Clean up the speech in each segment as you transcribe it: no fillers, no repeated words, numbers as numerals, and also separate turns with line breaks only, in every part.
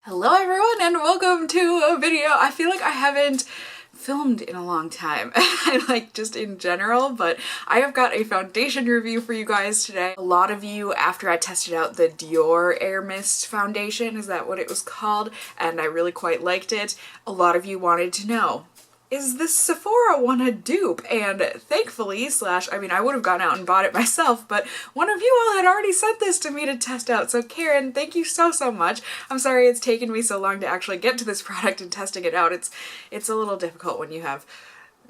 Hello everyone and welcome to a video. I feel like I haven't filmed in a long time, like just in general, but I have got a foundation review for you guys today. A lot of you, after I tested out the Dior Air Mist foundation, is that what it was called? And I really quite liked it. A lot of you wanted to know, is this Sephora one a dupe? And thankfully, I would have gone out and bought it myself, but one of you all had already sent this to me to test out. So Karen, thank you so much. I'm sorry it's taken me so long to actually get to this product and testing it out. It's a little difficult when you have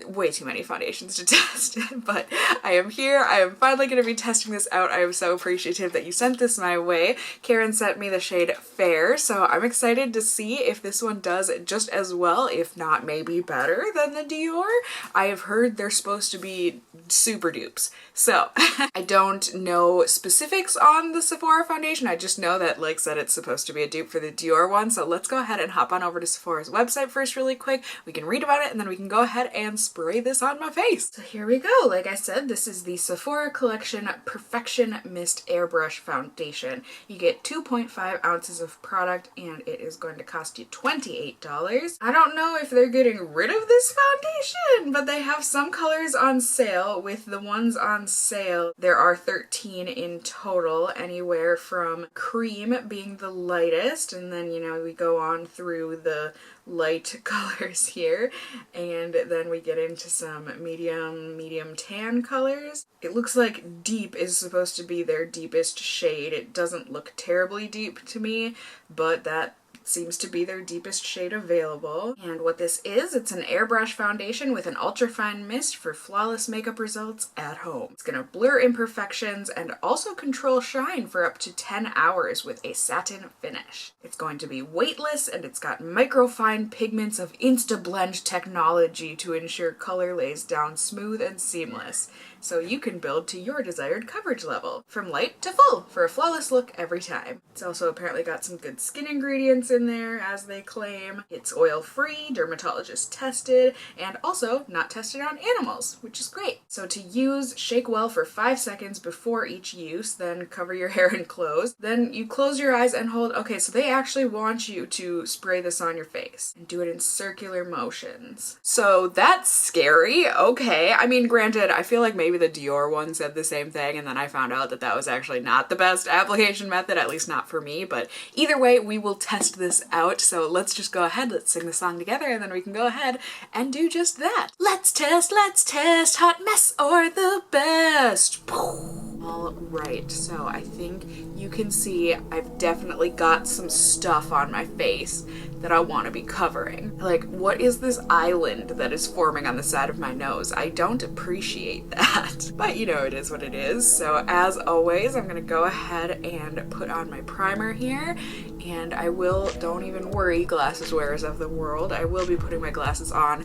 way too many foundations to test, but I am here. I am finally going to be testing this out. I am so appreciative that you sent this my way. Karen sent me the shade Fair, so I'm excited to see if this one does just as well, if not maybe better than the Dior. I have heard they're supposed to be super dupes, so I don't know specifics on the Sephora foundation. I just know that like said it's supposed to be a dupe for the Dior one, so let's go ahead and hop on over to Sephora's website first really quick. We can read about it and then we can go ahead and spray this on my face. So here we go. Like I said, this is the Sephora Collection Perfection Mist Airbrush Foundation. You get 2.5 ounces of product and it is going to cost you $28. I don't know if they're getting rid of this foundation, but they have some colors on sale. With the ones on sale, there are 13 in total, anywhere from cream being the lightest, and then, you know, we go on through the light colors here, and then we get into some medium tan colors. It looks like deep is supposed to be their deepest shade. It doesn't look terribly deep to me, but that seems to be their deepest shade available. And what this is, it's an airbrush foundation with an ultrafine mist for flawless makeup results at home. It's gonna blur imperfections and also control shine for up to 10 hours with a satin finish. It's going to be weightless and it's got microfine pigments of Insta-Blend technology to ensure color lays down smooth and seamless, so you can build to your desired coverage level, from light to full, for a flawless look every time. It's also apparently got some good skin ingredients in there, as they claim. It's oil-free, dermatologist tested, and also not tested on animals, which is great. So to use, shake well for 5 seconds before each use, then cover your hair and clothes. Then you close your eyes and hold. Okay, so they actually want you to spray this on your face and do it in circular motions. So that's scary. Okay, I mean, granted, I feel like maybe the Dior one said the same thing, and then I found out that that was actually not the best application method, at least not for me, but either way, we will test this out. So let's just go ahead, let's sing the song together, and then we can go ahead and do just that. Let's test, hot mess or the best. All right, so I think you can see I've definitely got some stuff on my face that I want to be covering. Like, what is this island that is forming on the side of my nose? I don't appreciate that, but you know, it is what it is. So as always, I'm gonna go ahead and put on my primer here, and I will, don't even worry, glasses wearers of the world, I will be putting my glasses on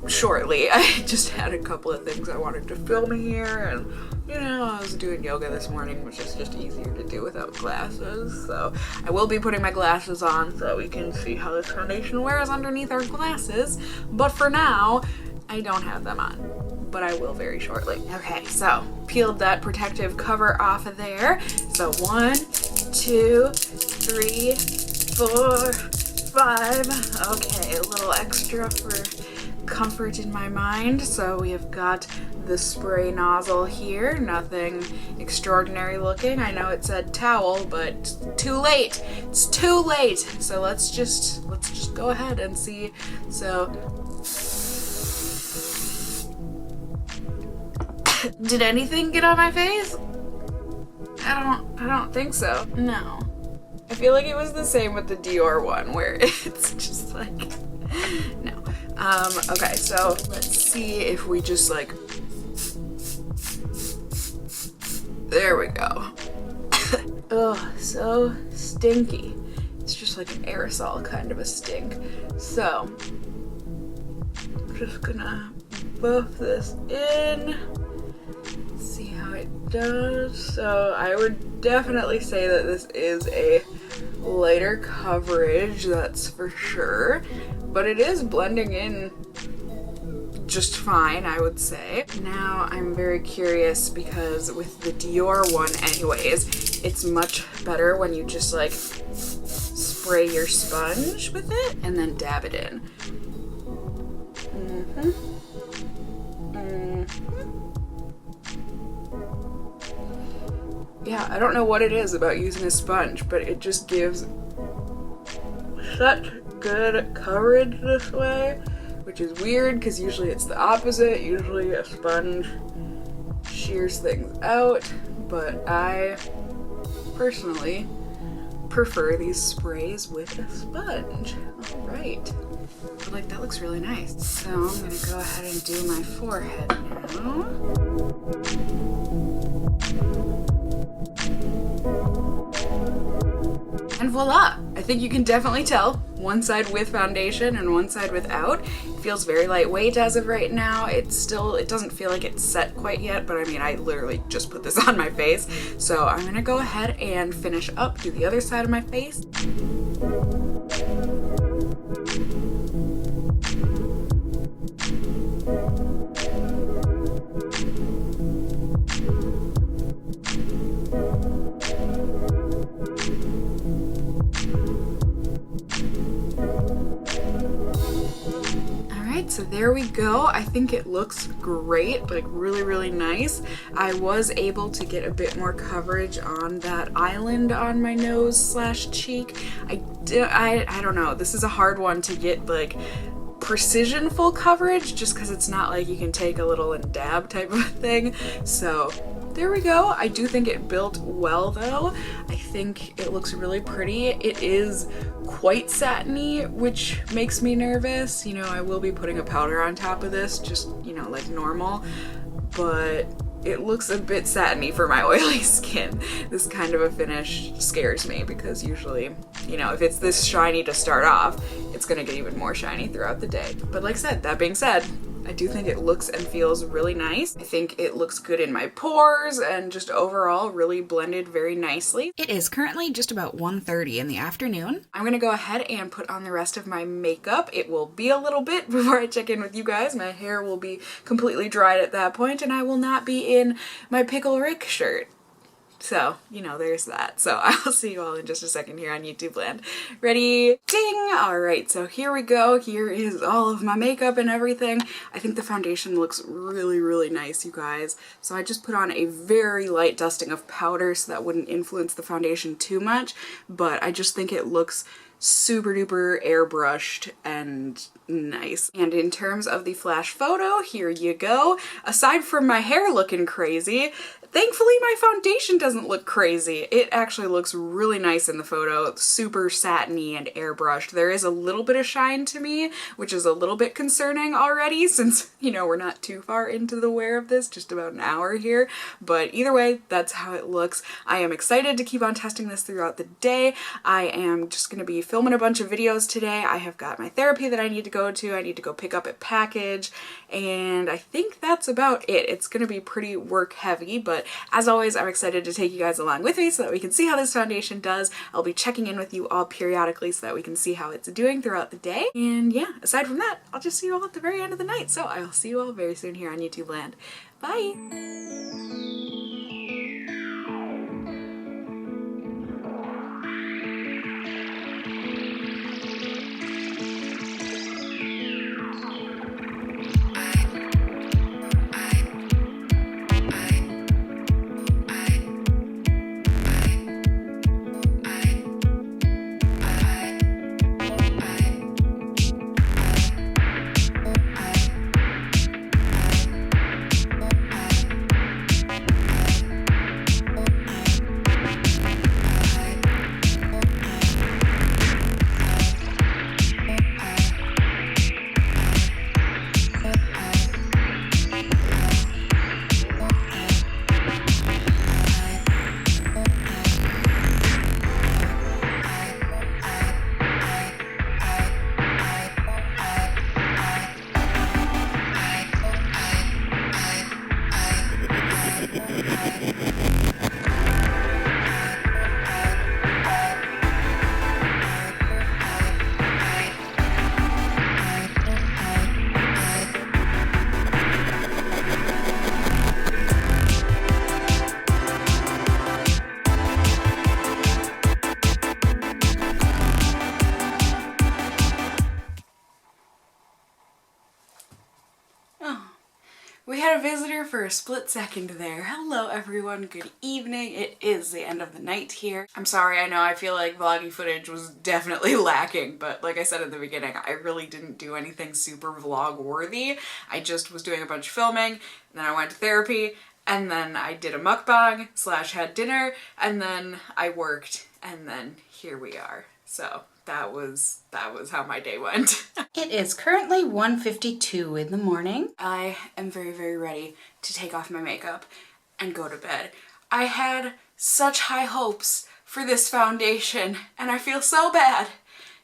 shortly. I just had a couple of things I wanted to film here, and you know, I was doing yoga this morning, which is just easier to do without glasses, so I will be putting my glasses on so we can see how this foundation wears underneath our glasses, but for now, I don't have them on, but I will very shortly. Okay, so peeled that protective cover off of there. So 1, 2, 3, 4, 5. Okay, a little extra for comfort in my mind. So we have got the spray nozzle here, nothing extraordinary looking. I know it said towel, but too late. It's too late. So let's just go ahead and see. So did anything get on my face? I don't think so. No. I feel like it was the same with the Dior one, where it's just like, no. Okay, so let's see if we just like, there we go. Ugh, so stinky. It's just like an aerosol kind of a stink. So, I'm just gonna buff this in, see how it does. So I would definitely say that this is a lighter coverage, that's for sure, but it is blending in just fine, I would say. Now I'm very curious because with the Dior one anyways, it's much better when you just like spray your sponge with it and then dab it in. Yeah, I don't know what it is about using a sponge, but it just gives such good coverage this way, which is weird because usually it's the opposite. Usually a sponge shears things out, but I personally prefer these sprays with a sponge. All right. Like, that looks really nice. So I'm gonna go ahead and do my forehead now. And voila! I think you can definitely tell one side with foundation and one side without. It feels very lightweight as of right now. It doesn't feel like it's set quite yet, but I mean, I literally just put this on my face. So I'm gonna go ahead and finish up, do the other side of my face. So there we go. I think it looks great, like really, really nice. I was able to get a bit more coverage on that island on my nose slash cheek. I don't know. This is a hard one to get like precision full coverage just because it's not like you can take a little and dab type of thing. So there we go. I do think it built well though. I think it looks really pretty. It is quite satiny, which makes me nervous. You know, I will be putting a powder on top of this, just, you know, like normal, but it looks a bit satiny for my oily skin. This kind of a finish scares me because usually, you know, if it's this shiny to start off, it's gonna get even more shiny throughout the day. But like I said, that being said, I do think it looks and feels really nice. I think it looks good in my pores and just overall really blended very nicely. It is currently just about 1:30 in the afternoon. I'm gonna go ahead and put on the rest of my makeup. It will be a little bit before I check in with you guys. My hair will be completely dried at that point and I will not be in my Pickle Rick shirt. So, you know, there's that. So I'll see you all in just a second here on YouTube land. Ready? Ding! All right, so here we go. Here is all of my makeup and everything. I think the foundation looks really, really nice, you guys. So I just put on a very light dusting of powder so that wouldn't influence the foundation too much, but I just think it looks super duper airbrushed and nice. And in terms of the flash photo, here you go. Aside from my hair looking crazy, thankfully my foundation doesn't look crazy. It actually looks really nice in the photo, super satiny and airbrushed. There is a little bit of shine to me, which is a little bit concerning already since, you know, we're not too far into the wear of this, just about an hour here. But either way, that's how it looks. I am excited to keep on testing this throughout the day. I am just gonna be filming a bunch of videos today. I have got my therapy that I need to go to. I need to go pick up a package, and I think that's about it. It's gonna be pretty work heavy, but as always, I'm excited to take you guys along with me so that we can see how this foundation does. I'll be checking in with you all periodically so that we can see how it's doing throughout the day. And yeah, aside from that, I'll just see you all at the very end of the night. So I'll see you all very soon here on YouTube land. Bye! We had a visitor for a split second there. Hello everyone, good evening. It is the end of the night here. I'm sorry, I know I feel like vloggy footage was definitely lacking, but like I said at the beginning, I really didn't do anything super vlog worthy. I just was doing a bunch of filming, and then I went to therapy, and then I did a mukbang / had dinner, and then I worked, and then here we are. So that was how my day went. It is currently 1:52 in the morning. I am very, very ready to take off my makeup and go to bed. I had such high hopes for this foundation, and I feel so bad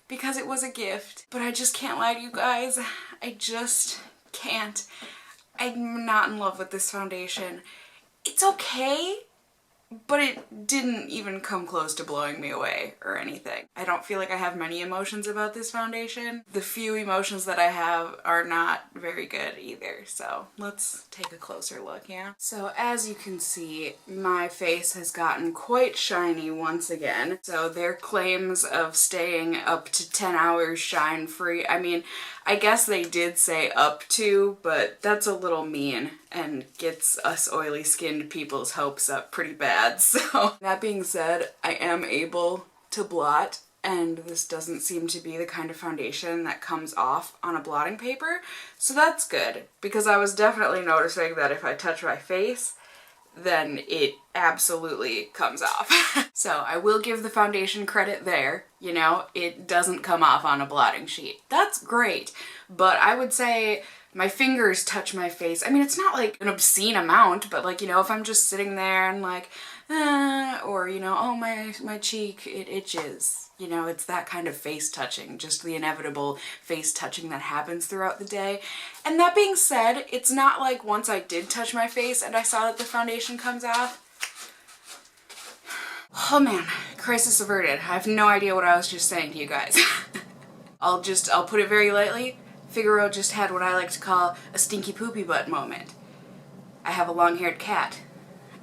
because it was a gift. But I just can't lie to you guys. I just can't. I'm not in love with this foundation. It's okay, but it didn't even come close to blowing me away or anything. I don't feel like I have many emotions about this foundation. The few emotions that I have are not very good either, so let's take a closer look, yeah? So as you can see, my face has gotten quite shiny once again. So their claims of staying up to 10 hours shine free, I mean, I guess they did say up to, but that's a little mean and gets us oily skinned people's hopes up pretty bad. So that being said, I am able to blot, and this doesn't seem to be the kind of foundation that comes off on a blotting paper. So that's good, because I was definitely noticing that if I touch my face, then it absolutely comes off. So I will give the foundation credit there, you know, it doesn't come off on a blotting sheet. That's great, but I would say my fingers touch my face. I mean, it's not like an obscene amount, but like, you know, if I'm just sitting there and like, or, you know, oh, my cheek, it itches. You know, it's that kind of face touching, just the inevitable face touching that happens throughout the day. And that being said, it's not like once I did touch my face and I saw that the foundation comes off. Oh man, crisis averted. I have no idea what I was just saying to you guys. I'll put it very lightly. Figaro just had what I like to call a stinky poopy butt moment. I have a long-haired cat.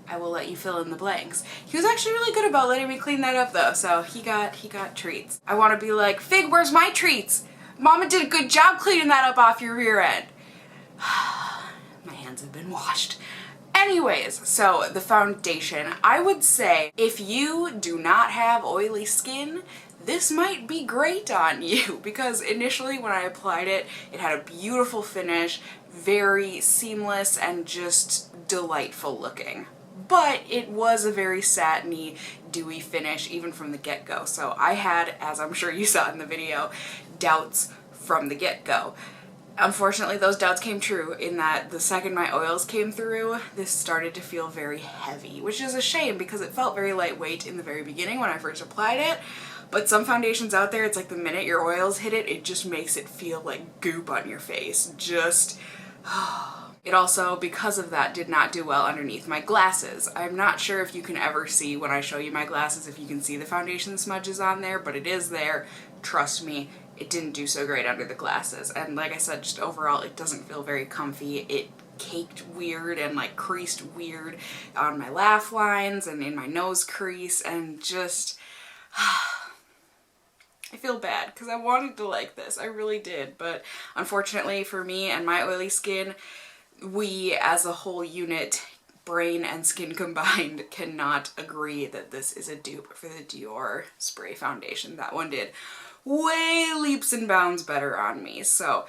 I will let you fill in the blanks. He was actually really good about letting me clean that up though, so he got treats. I want to be like, Fig, where's my treats? Mama did a good job cleaning that up off your rear end. My hands have been washed. Anyways, so the foundation, I would say if you do not have oily skin, this might be great on you, because initially when I applied it, it had a beautiful finish, very seamless and just delightful looking. But it was a very satiny, dewy finish even from the get-go. So I had, as I'm sure you saw in the video, doubts from the get-go. Unfortunately, those doubts came true in that the second my oils came through, this started to feel very heavy, which is a shame because it felt very lightweight in the very beginning when I first applied it. But some foundations out there, it's like the minute your oils hit it, it just makes it feel like goop on your face. Just... It also, because of that, did not do well underneath my glasses. I'm not sure if you can ever see when I show you my glasses, if you can see the foundation smudges on there, but it is there. Trust me, it didn't do so great under the glasses. And like I said, just overall, it doesn't feel very comfy. It caked weird and like creased weird on my laugh lines and in my nose crease, and just... I feel bad because I wanted to like this. I really did. But unfortunately for me and my oily skin, we as a whole unit, brain and skin combined, cannot agree that this is a dupe for the Dior spray foundation. That one did way leaps and bounds better on me. So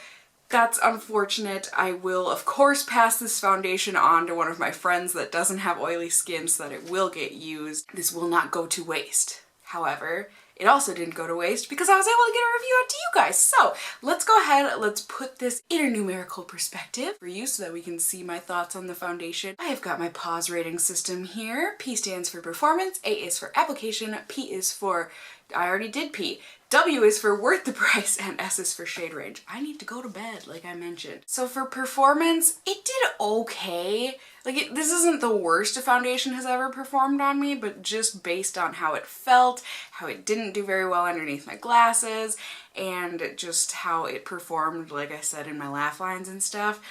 that's unfortunate. I will of course pass this foundation on to one of my friends that doesn't have oily skin so that it will get used. This will not go to waste. However, it also didn't go to waste because I was able to get a review out to you guys. So let's go ahead, let's put this in a numerical perspective for you so that we can see my thoughts on the foundation. I have got my pause rating system here. P stands for performance, A is for application, P is for, I already did P. W is for worth the price, and S is for shade range. I need to go to bed, like I mentioned. So for performance, it did okay. Like, this isn't the worst a foundation has ever performed on me, but just based on how it felt, how it didn't do very well underneath my glasses, and just how it performed, like I said, in my laugh lines and stuff,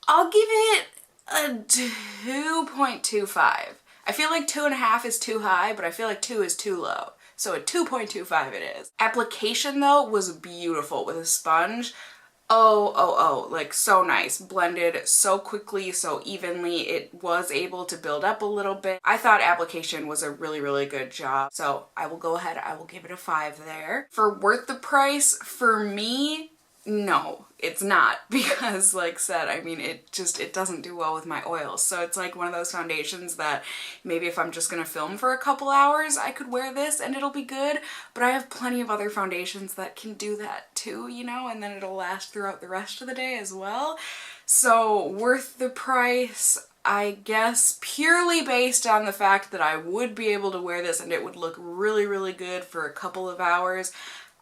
I'll give it a 2.25. I feel like 2.5 is too high, but I feel like 2 is too low. So a 2.25 it is. Application though was beautiful with a sponge. like so nice. Blended so quickly, so evenly. It was able to build up a little bit. I thought application was a really, really good job. So I will go ahead, I will give it a 5 there. For worth the price, for me, no, it's not, because like said, I mean, it doesn't do well with my oils. So it's like one of those foundations that maybe if I'm just gonna film for a couple hours, I could wear this and it'll be good, but I have plenty of other foundations that can do that too, you know, and then it'll last throughout the rest of the day as well. So worth the price, I guess, purely based on the fact that I would be able to wear this and it would look really, really good for a couple of hours.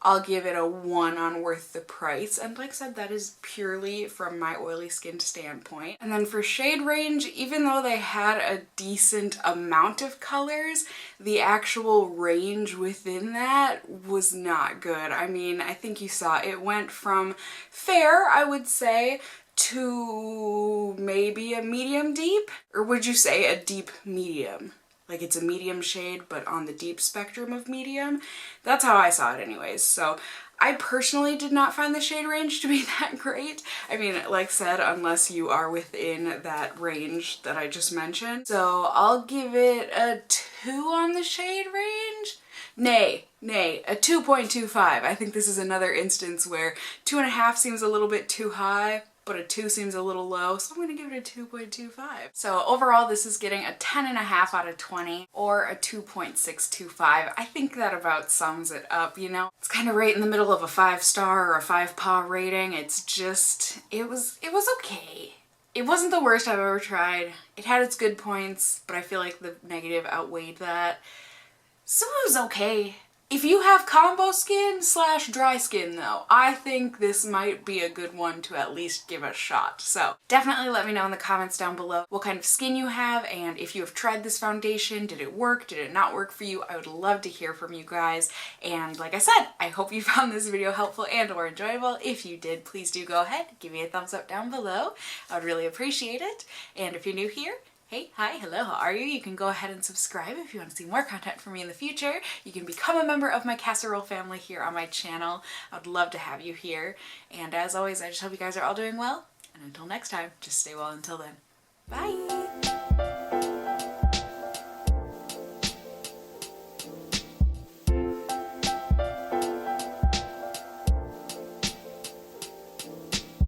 I'll give it a 1 on worth the price. And like I said, that is purely from my oily skin standpoint. And then for shade range, even though they had a decent amount of colors, the actual range within that was not good. I mean, I think you saw it went from fair, I would say, to maybe a medium deep? Or would you say a deep medium? Like it's a medium shade, but on the deep spectrum of medium. That's how I saw it anyways. So I personally did not find the shade range to be that great. I mean, like said, unless you are within that range that I just mentioned. So I'll give it a 2 on the shade range. Nay, a 2.25. I think this is another instance where 2.5 seems a little bit too high, but a 2 seems a little low, so I'm gonna give it a 2.25. So overall, this is getting a 10.5 out of 20, or a 2.625. I think that about sums it up, you know? It's kind of right in the middle of a 5-star or a 5-paw rating. It's just, it was okay. It wasn't the worst I've ever tried. It had its good points, but I feel like the negative outweighed that. So it was okay. If you have combo skin / dry skin though, I think this might be a good one to at least give a shot. So definitely let me know in the comments down below what kind of skin you have, and if you have tried this foundation, did it work, did it not work for you? I would love to hear from you guys. And like I said, I hope you found this video helpful and or enjoyable. If you did, please do go ahead, give me a thumbs up down below. I would really appreciate it. And if you're new here, hey, hi, hello, how are you? You can go ahead and subscribe if you want to see more content from me in the future. You can become a member of my casserole family here on my channel. I would love to have you here. And as always, I just hope you guys are all doing well. And until next time, just stay well until then. Bye!